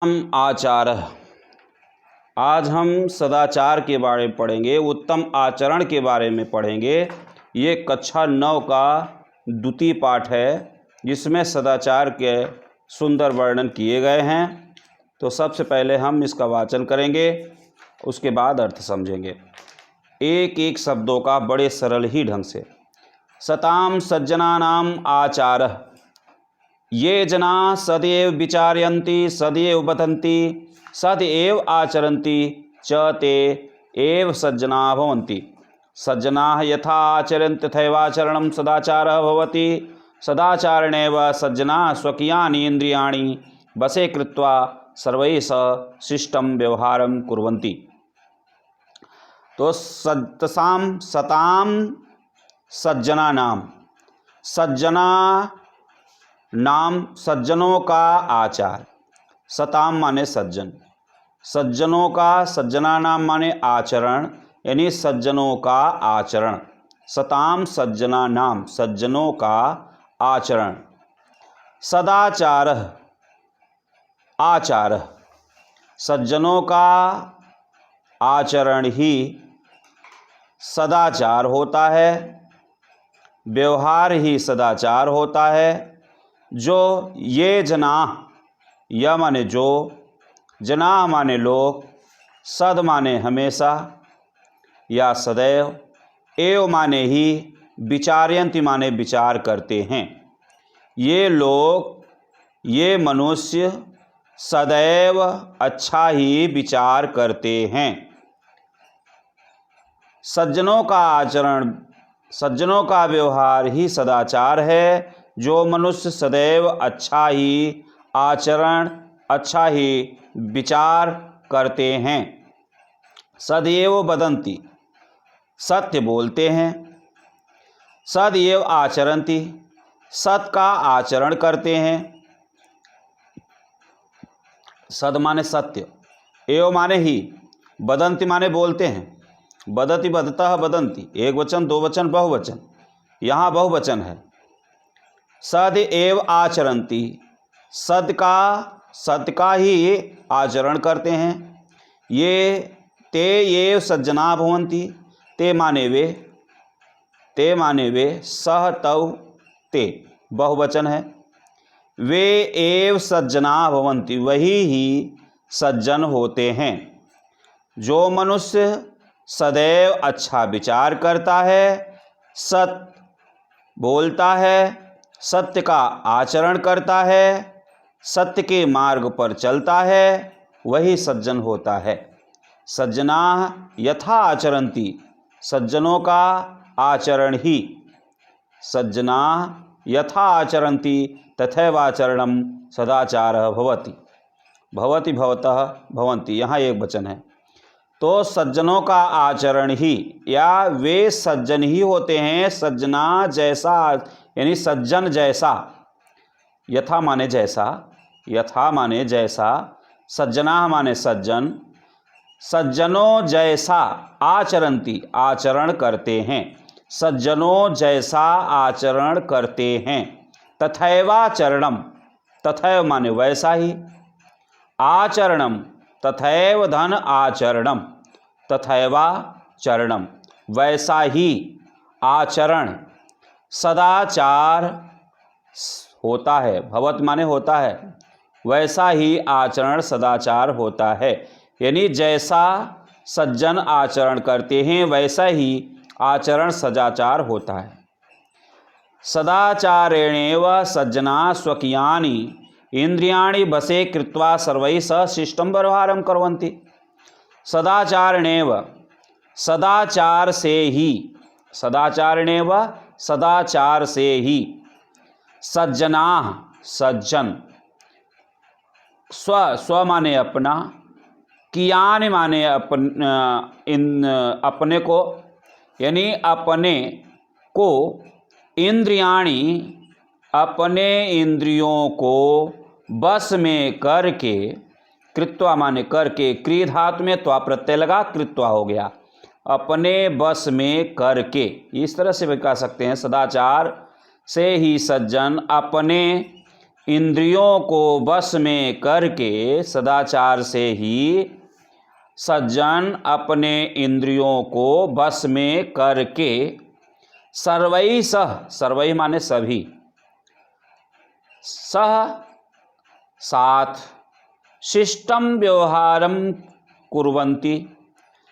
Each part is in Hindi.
हम आचार। आज हम सदाचार के बारे में पढ़ेंगे, उत्तम आचरण के बारे में पढ़ेंगे। ये कक्षा 9 का द्वितीय पाठ है जिसमें सदाचार के सुंदर वर्णन किए गए हैं। तो सबसे पहले हम इसका वाचन करेंगे, उसके बाद अर्थ समझेंगे एक एक शब्दों का बड़े सरल ही ढंग से। सताम सज्जनानाम आचारः, ये जना सदैव विचारयन्ति सदैव वदन्ति सदैव आचरन्ति च ते एव सज्जना भवन्ति। सज्जनाः यथा आचरन्ति तथैवाचरणं सदाचारः भवति। सदाचारणेव सज्जनाः स्वकीयानि इन्द्रियाणि वशे कृत्वा सर्वैः सह शिष्टं व्यवहारं कुर्वन्ति। तो सताम सज्जना नाम सज्जनों का आचार। सताम माने सज्जन, सज्जनों का, सज्जना नाम माने आचरण, यानी सज्जनों का आचरण। सताम सज्जना नाम, सज्जनों का आचरण। सदाचार आचार, सज्जनों का आचरण ही सदाचार होता है, व्यवहार ही सदाचार होता है। जो ये जना, या माने जो, जना माने लोग, सद माने हमेशा या सदैव, एव माने ही, विचारयन्ति माने विचार करते हैं। ये लोग, ये मनुष्य सदैव अच्छा ही विचार करते हैं। सज्जनों का आचरण, सज्जनों का व्यवहार ही सदाचार है। जो मनुष्य सदैव अच्छा ही आचरण, अच्छा ही विचार करते हैं। सदैव वदन्ति, सत्य बोलते हैं। सदैव आचरन्ति, सत्य का आचरण करते हैं। सद माने सत्य, एव माने ही, वदन्ति माने बोलते हैं। वदति वदतः वदन्ति, एक वचन, दो वचन, बहुवचन, यहाँ बहुवचन है। सद एव आचरन्ति, सद का ही आचरण करते हैं। ये ते एव सज्जना भवन्ति, ते माने वे, सह तव ते बहुवचन है। वे एव सज्जना भवन्ति, वही ही सज्जन होते हैं। जो मनुष्य सदैव अच्छा विचार करता है, सत्य बोलता है, सत्य का आचरण करता है, सत्य के मार्ग पर चलता है, वही सज्जन होता है। सज्जना यथा आचरन्ति, सज्जनों का आचरण ही, सज्जना यथा आचरन्ति तथैवाचरणं सदाचारः भवति। भवति भवतः भवन्ति, यहाँ एक वचन है। तो सज्जनों का आचरण ही, या वे सज्जन ही होते हैं। सज्जना जैसा, यानी सज्जन जैसा, यथा माने जैसा, यथा माने जैसा, सज्जना माने सज्जन, सज्जनों जैसा आचरन्ति आचरण करते हैं। सज्जनों जैसा आचरण करते हैं। तथैवाचरणम, तथैव माने वैसा ही, आचरणम तथैव धन आचरणम, तथैवाचरणम वैसा ही आचरण, सदाचार होता है। भवत माने होता है, वैसा ही आचरण सदाचार होता है। यानी जैसा सज्जन आचरण करते हैं वैसा ही आचरण सदाचार होता है। सदाचारेणेव सज्जना स्वकीयानि इंद्रियाणि वशे कृत्वा सर्वैः सह शिष्टं व्यवहारं कुर्वन्ति। सदाचारेणेव, सदाचार से ही, सदाचारेणेव सदाचार से ही, सज्जना सज्जन, स्व माने अपना, कियान माने अपने को, यानी अपने को, इंद्रियाणि अपने इंद्रियों को बस में करके, कृत्वा माने करके, क्रिय धातु में त्वा प्रत्यय लगा, कृत्वा हो गया। अपने बस में करके, इस तरह से भी कह सकते हैं। सदाचार से ही सज्जन अपने इंद्रियों को बस में करके, सदाचार से ही सज्जन अपने इंद्रियों को बस में करके सर्वैः सह, सर्वैः माने सभी, सह साथ, शिष्टम व्यवहारम कुर्वन्ति,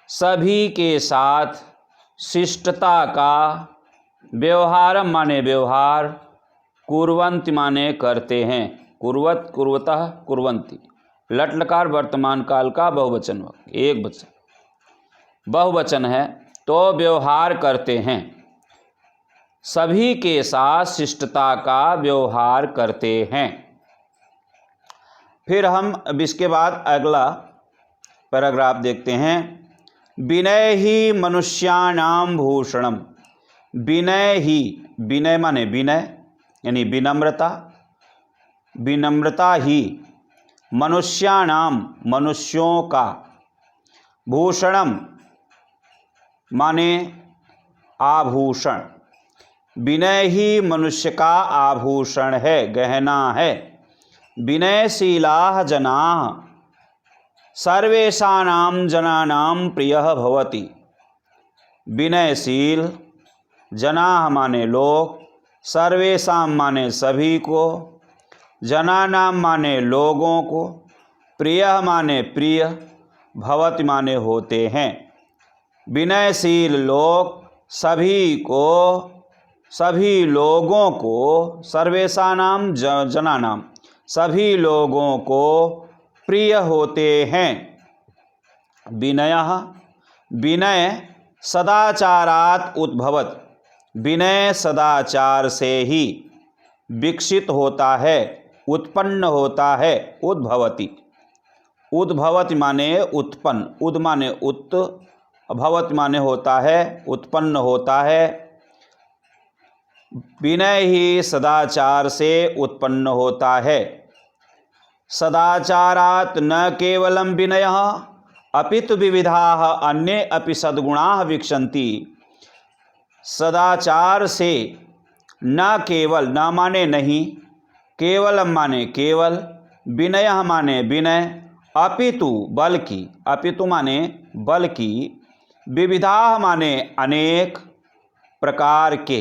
सभी के साथ शिष्टता का, व्यवहारम माने व्यवहार, कुर्वन्ति माने करते हैं, कुर्वत कुर्वतः कुर्वन्ति, लट लकार वर्तमान काल का बहुवचन, एक वचन बहुवचन है तो व्यवहार करते हैं, सभी के साथ शिष्टता का व्यवहार करते हैं। फिर हम अब इसके बाद अगला पैराग्राफ देखते हैं। विनय ही मनुष्याणाम भूषणम, विनय ही, विनय माने विनय यानी विनम्रता, विनम्रता ही मनुष्याणाम मनुष्यों का, भूषणम माने आभूषण, विनय ही मनुष्य का आभूषण है, गहना है। विनयशीलाः जनाः सर्वेषां जनानां प्रियः भवति, विनयशील जनाः माने लोग, सर्वेषां माने सभी को, जनानां माने लोगों को, प्रियः माने प्रिय, भवति माने होते हैं। विनयशील लोग सभी को, सभी लोगों को, सर्वेषां जनानां सभी लोगों को प्रिय होते हैं। विनयः, विनय सदाचारात् उद्भवत्, विनय सदाचार से ही विकसित होता है, उत्पन्न होता है। उद्भवति, उद्भवति माने उत्पन्न, उद माने उत, भवति माने होता है, उत्पन्न होता है। विनय ही सदाचार से उत्पन्न होता है। सदाचारात् न केवलं विनयः अपितु विविधाः अन्ये अपि सद्गुणाः विकसन्ति, सदाचार से न केवल, न माने नहीं, केवलम माने केवल, विनयः माने विनय, अपितु बल्कि, अपितु माने बल्कि, विविधाः माने अनेक प्रकार के,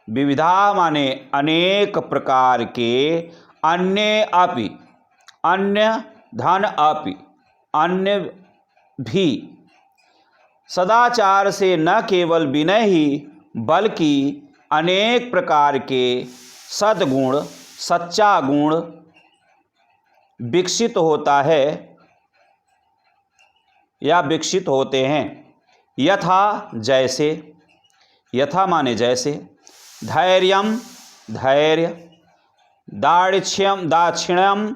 विविधा माने अनेक प्रकार के, अन्य अपि, अन्य धन अपि, अन्य भी, सदाचार से न केवल विनय ही बल्कि अनेक प्रकार के सद्गुण, सच्चा गुण विकसित होता है या विकसित होते हैं। यथा जैसे, यथा माने जैसे, धैर्यम धैर्य, दाक्षिण्यम दाक्षिण्यम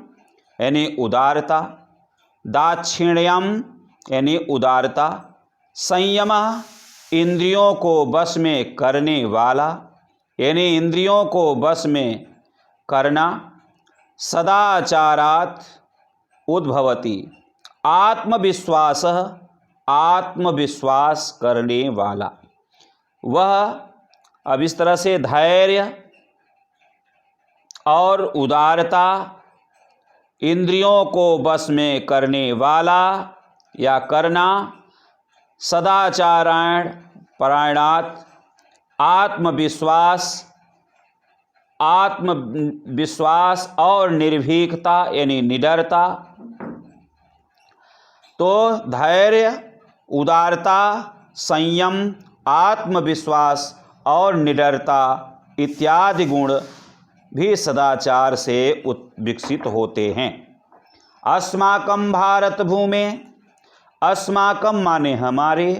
यानी उदारता, दाक्षिण्यम यानी उदारता, संयम इंद्रियों को वश में करने वाला यानी इंद्रियों को वश में करना, सदाचारात् उद्भवति, आत्मविश्वास, आत्मविश्वास करने वाला। वह अब इस तरह से धैर्य और उदारता, इंद्रियों को वश में करने वाला या करना, सदाचारायण परायणात्, आत्मविश्वास, आत्मविश्वास और निर्भीकता यानी निडरता। तो धैर्य, उदारता, संयम, आत्मविश्वास और निडरता इत्यादि गुण भी सदाचार से विकसित होते हैं। अस्माकं भारत भूमे, अस्माकं माने हमारे,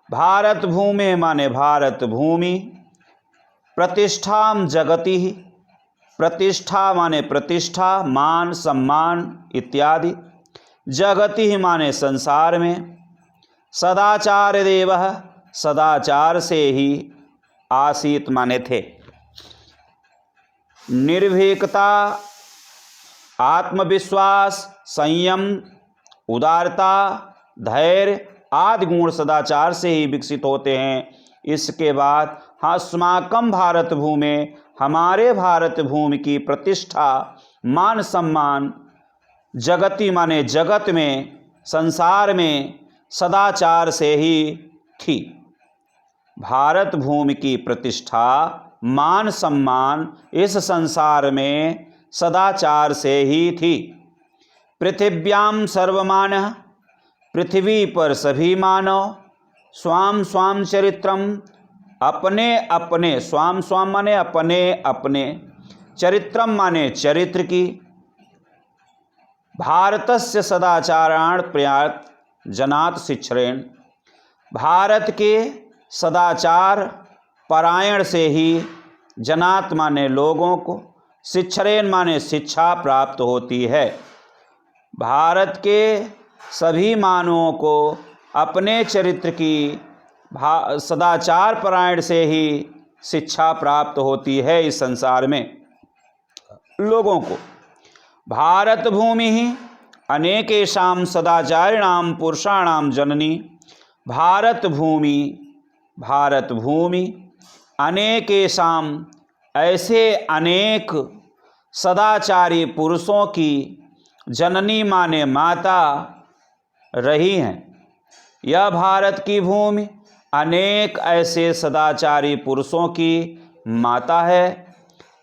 भारत भूमे माने भारत भूमि, प्रतिष्ठां जगति, प्रतिष्ठा माने प्रतिष्ठा, मान सम्मान इत्यादि, जगति माने संसार में, सदाचार देवः सदाचार से ही आसीत माने थे। निर्भीकता, आत्मविश्वास, संयम, उदारता, धैर्य आदि गुण सदाचार से ही विकसित होते हैं। इसके बाद अस्माकं भारत भूमि, हमारे भारत भूमि की प्रतिष्ठा मान सम्मान जगति माने जगत में, संसार में सदाचार से ही थी। भारत भूमि की प्रतिष्ठा मान सम्मान इस संसार में सदाचार से ही थी। पृथिव्याम सर्वमानः, पृथ्वी पर सभी मानव, स्वाम स्वाम चरित्रम, अपने अपने, स्वाम स्वाम माने अपने अपने, चरित्रम माने चरित्र की, भारतस्य सदाचाराण प्रयात जनात शिक्षरेण, भारत के सदाचार परायण से ही जनात माने लोगों को, शिक्षरेण माने शिक्षा प्राप्त होती है। भारत के सभी मानवों को अपने चरित्र की सदाचार परायण से ही शिक्षा प्राप्त होती है। इस संसार में लोगों को भारत भूमि ही अनेकेषां सदाचारिणां पुरुषाणां जननी, भारत भूमि अनेकेषां ऐसे अनेक सदाचारी पुरुषों की जननी माने माता रही हैं। यह भारत की भूमि अनेक ऐसे सदाचारी पुरुषों की माता है।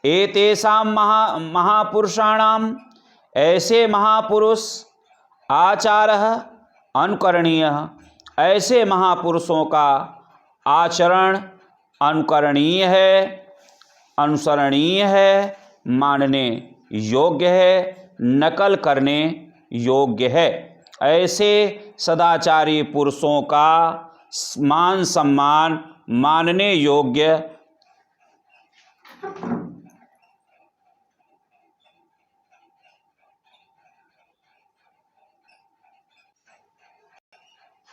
एतेषां महापुरुषाणां, ऐसे महापुरुष, आचारः अनुकरणीयः, ऐसे महापुरुषों का आचरण अनुकरणीय है, अनुसरणीय है, मानने योग्य है, नकल करने योग्य है। ऐसे सदाचारी पुरुषों का मान सम्मान मानने योग्य।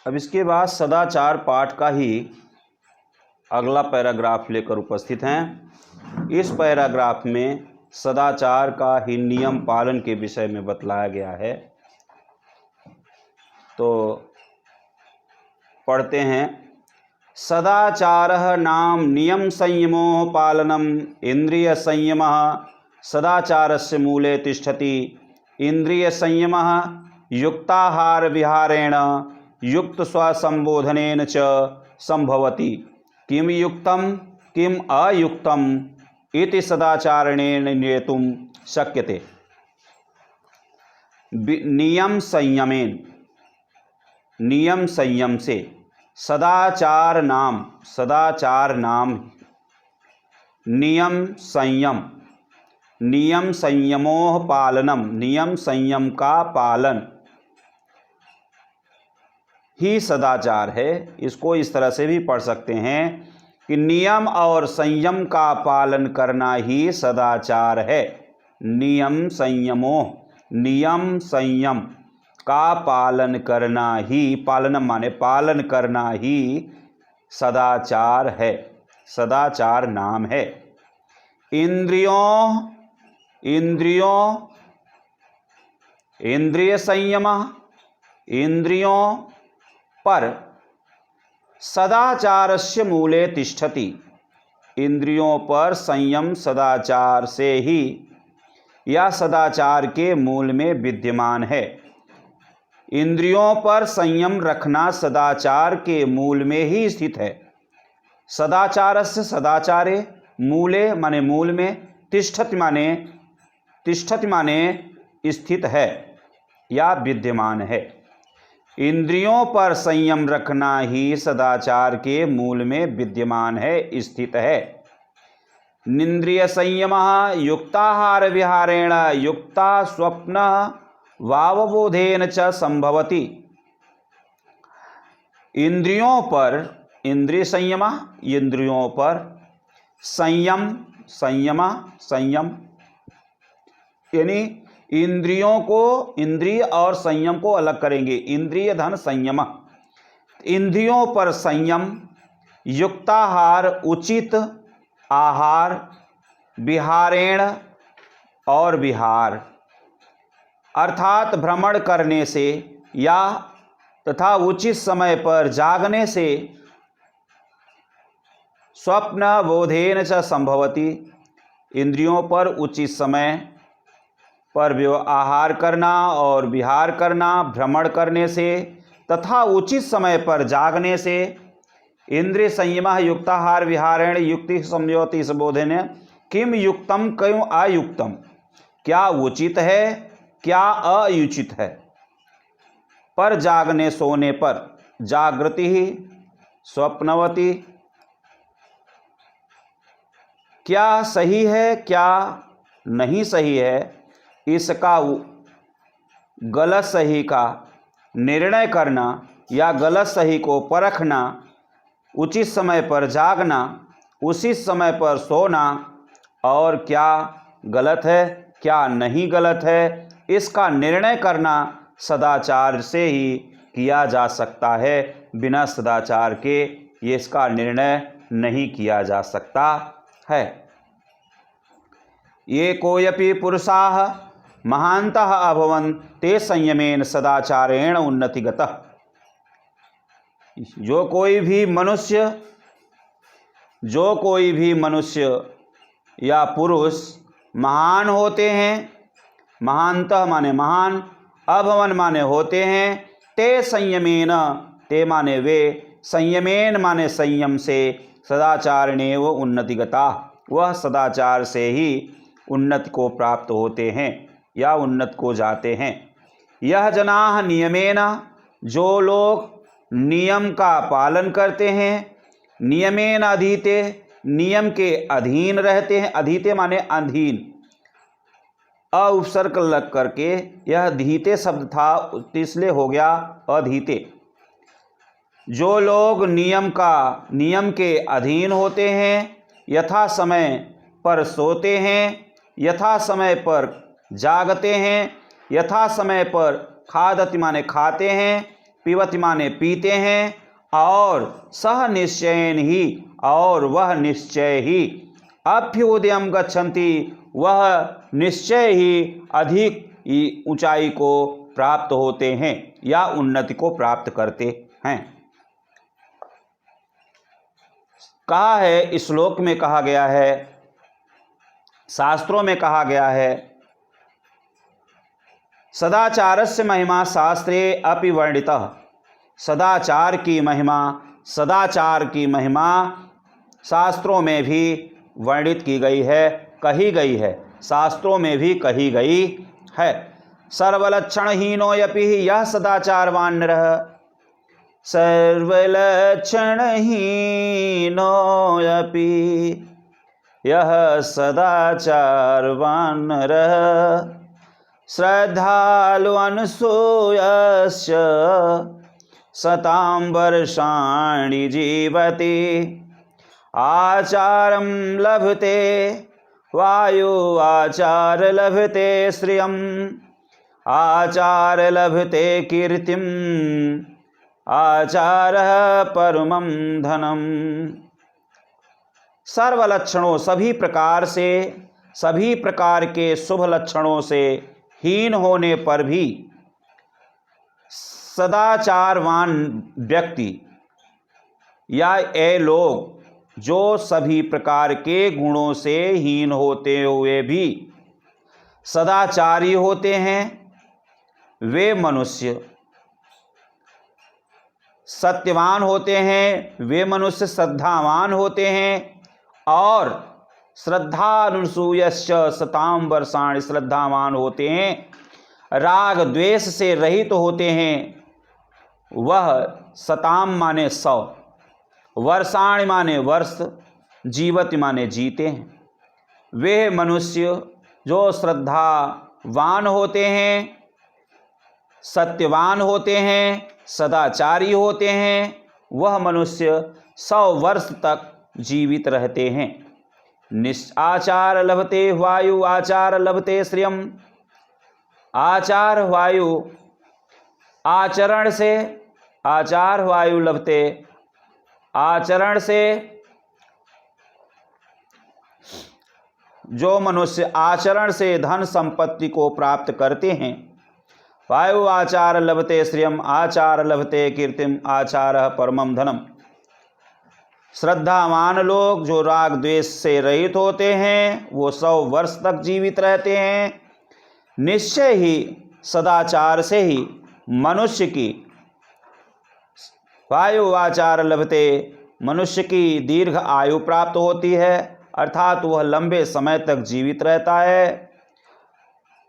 अब इसके बाद सदाचार पाठ का ही अगला पैराग्राफ लेकर उपस्थित हैं। इस पैराग्राफ में सदाचार का ही नियम पालन के विषय में बतलाया गया है। तो पढ़ते हैं। सदाचारः नाम नियम संयमो पालनम इंद्रिय संयमः सदाचारस्य मूले तिष्ठति। इंद्रिय संयमः युक्ताहार विहारेण युक्त स्वसंबोधनेन च संभवति। किम युक्तम किम अयुक्तम इति सदाचारणेन ज्ञेतुं शक्यते। नियम संयमेन, नियम संयम से, सदाचार नाम नियम संयम, नियम संयमोह पालनम, नियम संयम का पालन ही सदाचार है। इसको इस तरह से भी पढ़ सकते हैं कि नियम और संयम का पालन करना ही सदाचार है। नियम संयमोह, नियम संयम का पालन करना ही, पालनम माने पालन करना ही सदाचार है, सदाचार नाम है। इंद्रिय संयम, इंद्रियों पर सदाचारस्य मूले तिष्ठति। इंद्रियों पर संयम सदाचार से ही या सदाचार के मूल में विद्यमान है। इंद्रियों पर संयम रखना सदाचार के मूल में ही स्थित है। सदाचारस्य सदाचारे मूले माने मूल में, तिष्ठति माने स्थित है या विद्यमान है। इंद्रियों पर संयम रखना ही सदाचार के मूल में विद्यमान है, स्थित है। निंद्रिय संयम युक्ताहार विहारेण युक्ता स्वप्न वावबोधेन च संभवति। इंद्रियों पर, इंद्रिय संयम, इंद्रियों पर संयम, संयम यानी इंद्रियों को, इंद्रिय और संयम को अलग करेंगे। इंद्रिय धन संयम, इंद्रियों पर संयम, युक्ताहार उचित आहार, विहारेण और विहार अर्थात भ्रमण करने से या तथा उचित समय पर जागने से, स्वप्न बोधेन च संभवति। इंद्रियों पर उचित समय पर आहार करना और विहार करना, भ्रमण करने से तथा उचित समय पर जागने से, इंद्रिय संयम युक्ताहार विहारेण युक्ति संयोति बोधन किम युक्तम क्यों अयुक्तम, क्या उचित है क्या अनुचित है। पर जागने सोने पर जागृति ही स्वप्नवती, क्या सही है क्या नहीं सही है, इसका गलत सही का निर्णय करना या गलत सही को परखना, उचित समय पर जागना, उचित समय पर सोना और क्या गलत है क्या नहीं गलत है, इसका निर्णय करना सदाचार से ही किया जा सकता है। बिना सदाचार के ये इसका निर्णय नहीं किया जा सकता है। ये कोयपि पुरुषाः महान्तः अभवन् ते संयमेन सदाचारेण उन्नतिगतः। जो कोई भी मनुष्य या पुरुष महान होते हैं, महान्तः माने महान, अभवन माने होते हैं, ते संयमेन, ते माने वे, संयमेन माने संयम से, सदाचारेणेव उन्नतिगता, वह सदाचार से ही उन्नति को प्राप्त होते हैं या उन्नत को जाते हैं। यह जनाः नियमेन, जो लोग नियम का पालन करते हैं, नियमेन अधीते, नियम के अधीन रहते हैं, अधीते माने अधीन, उपसर्ग लग करके यह धीते शब्द था इसलिए हो गया अधीते। जो लोग नियम के अधीन होते हैं, यथा समय पर सोते हैं, यथा समय पर जागते हैं, यथा समय पर खादति माने खाते हैं, पीवति माने पीते हैं, और सह निश्चयन ही, और वह निश्चय ही, अभ्युदयम गच्छन्ति, वह निश्चय ही अधिक ऊंचाई को प्राप्त होते हैं या उन्नति को प्राप्त करते हैं। कहा है, इस श्लोक में कहा गया है, शास्त्रों में कहा गया है, सदाचारस्य महिमा शास्त्रे अपि वर्णितः। सदाचार की महिमा शास्त्रों में भी वर्णित की गई है, कही गई है, शास्त्रों में भी कही गई है। सर्वलक्षणहीनोऽपि यह सदाचारवान नरः, सर्वलक्षणहीनोऽपि यह सदाचारवान नरः, श्रद्धालु अनसूयस्य शतां वर्षाणि जीवति, आचारं लभते वायु आचार लभते श्रियम्, आचार लभते कीर्तिम्, आचारः परमं धनम्। सर्व लक्षणों, सभी प्रकार के शुभ लक्षणों से हीन होने पर भी सदाचारवान व्यक्ति या ये लोग जो सभी प्रकार के गुणों से हीन होते हुए भी सदाचारी होते हैं, वे मनुष्य सत्यवान होते हैं, वे मनुष्य श्रद्धावान होते हैं, और श्रद्धानुसूयश्च शतां वर्षाणि, श्रद्धावान होते हैं, राग द्वेष से रहित होते हैं, वह शतां माने 100, वर्षाणि माने वर्ष, जीवति माने जीते हैं। वे मनुष्य जो श्रद्धावान होते हैं, सत्यवान होते हैं, सदाचारी होते हैं, वह मनुष्य 100 वर्ष तक जीवित रहते हैं। आचार लभते वायु आचार लभते श्रियम, आचार वायु आचरण से, आचार वायु लभते आचरण से, जो मनुष्य आचरण से धन संपत्ति को प्राप्त करते हैं, वायु आचार लभते श्रियम, आचार लभते कीर्तिम, आचार परमम धनम। श्रद्धावान लोग जो राग द्वेष से रहित होते हैं, वो 100 वर्ष तक जीवित रहते हैं। निश्चय ही सदाचार से ही मनुष्य की वायुवाचार लभते, मनुष्य की दीर्घ आयु प्राप्त होती है, अर्थात वह लंबे समय तक जीवित रहता है।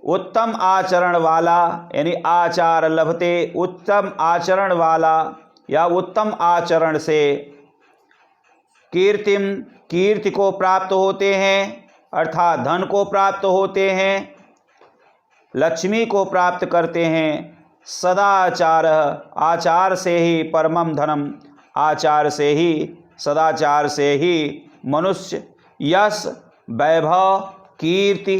उत्तम आचरण वाला यानी आचार लभते, उत्तम आचरण वाला या उत्तम आचरण से कीर्तिम, कीर्ति को प्राप्त होते हैं, अर्थात धन को प्राप्त होते हैं, लक्ष्मी को प्राप्त करते हैं। सदाचार, आचार से ही परमम धनम, आचार से ही, सदाचार से ही मनुष्य यश, वैभव, कीर्ति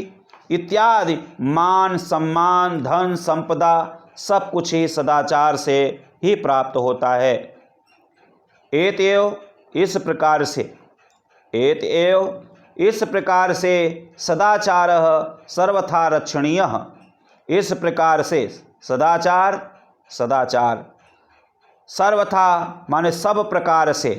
इत्यादि मान सम्मान, धन संपदा सब कुछ ही सदाचार से ही प्राप्त होता है। एतएव इस प्रकार से, एतएव इस प्रकार से सदाचार सर्वथा रक्षणीय, इस प्रकार से सदाचार, सदाचार सर्वथा माने सब प्रकार से,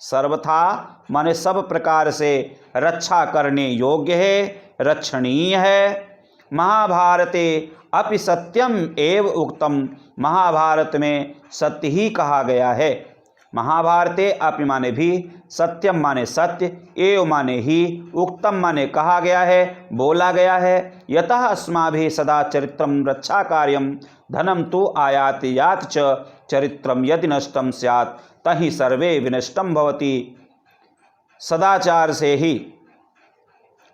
सर्वथा माने सब प्रकार से रक्षा करने योग्य है, रक्षणीय है। महाभारते अपि सत्यम एव उक्तम, महाभारत में सत्य ही कहा गया है। महाभारते अपि माने भी, सत्यम माने सत्य, एव माने ही, उक्तम माने कहा गया है, बोला गया है। यतः अस्माभिः सदा चरित्रम रक्षा कार्यम धनम तो आयाति यात च चरित्रम यदि नष्टम स्यात् तहि सर्वे विनष्टम भवति। सदाचार से ही,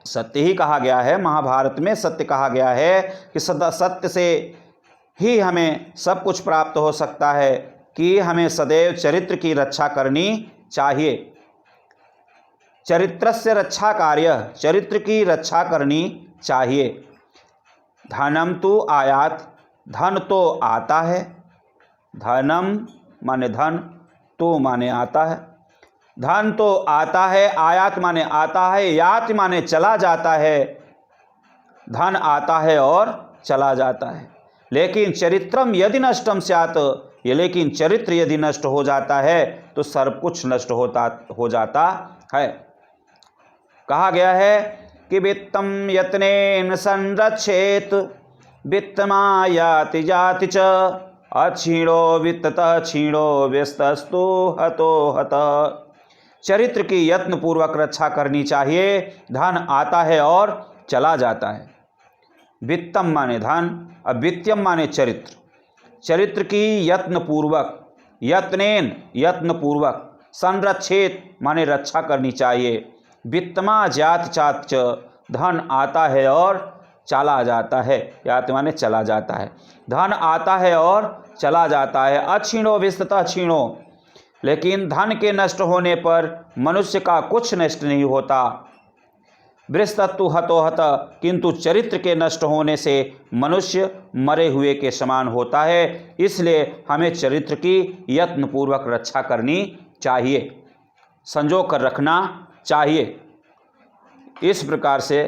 सत्य ही कहा गया है, महाभारत में सत्य कहा गया है कि सदा सत्य से ही हमें सब कुछ प्राप्त हो सकता है, कि हमें सदैव चरित्र की रक्षा करनी चाहिए। चरित्रस्य रक्षा कार्य, चरित्र की रक्षा करनी चाहिए। धनम तो आयात, धन तो आता है, धनम माने धन, तो माने आता है, धन तो आता है, आयात माने आता है, यात माने चला जाता है, धन आता है और चला जाता है। लेकिन चरित्रम यदि नष्टम स्यात्, ये लेकिन चरित्र यदि नष्ट हो जाता है तो सब कुछ नष्ट हो जाता है। कहा गया है कि वित्तम यत्नेन संरक्षेत वित्तमायाति जाति च अक्षीणो वित्ततः क्षीणो व्यस्तस्तु हतो हतः। चरित्र की यत्न पूर्वक रक्षा करनी चाहिए। धन आता है और चला जाता है। वित्तम माने धन, अब वित्तम माने चरित्र। चरित्र की यत्न पूर्वक, यत्नेन यत्न पूर्वक, संरक्षित माने रक्षा करनी चाहिए। वित्तमा जात चात च, धन आता है और चला जाता है, यात माने चला जाता है, धन आता है और चला जाता है। अक्षीणो विस्ततः क्षीणो, लेकिन धन के नष्ट होने पर मनुष्य का कुछ नष्ट नहीं होता। वृस्तत्तु हतो हत, किंतु चरित्र के नष्ट होने से मनुष्य मरे हुए के समान होता है। इसलिए हमें चरित्र की यत्नपूर्वक रक्षा करनी चाहिए, संजो कर रखना चाहिए। इस प्रकार से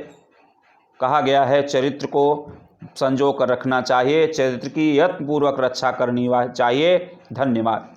कहा गया है, चरित्र को संजो कर रखना चाहिए, चरित्र की यत्नपूर्वक रक्षा करनी चाहिए। धन्यवाद।